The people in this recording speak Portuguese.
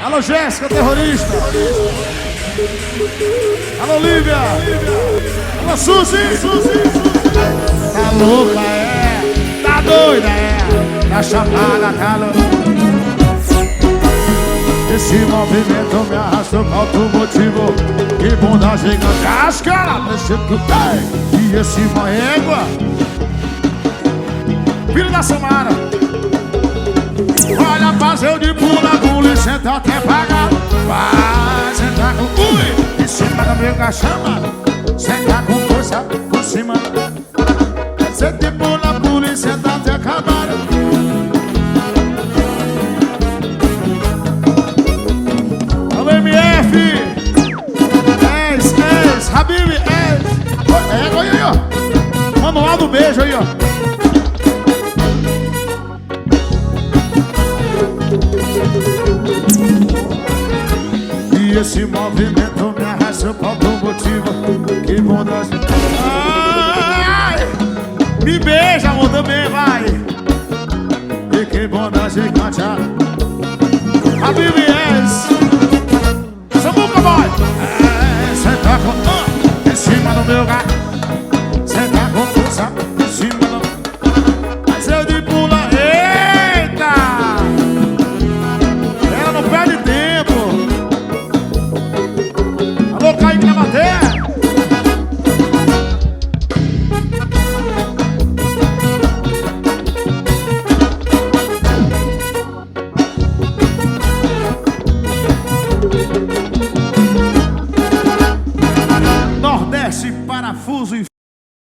Alô, Jéssica, terrorista. Alô, Lívia. Alô, Suzy. Tá louca, é? Tá doida, é? Tá chapada, tá louca. Esse movimento me arrastou com outro motivo. Que bunda gigante, as caras desse que tem. E esse moégua, filho da Samara, olha, fazer de pula e senta até pagar. Vai sentar com ui em cima do meu cachama. Senta com força por cima. Senta de pula e senta até acabar. Alô, MF, Habib, olha aí, ó. Manual do beijo aí, ó. E esse movimento me arrastou por algum motivo. Que bondade. Ai, me beija, amor, também vai. E que bondade gigante.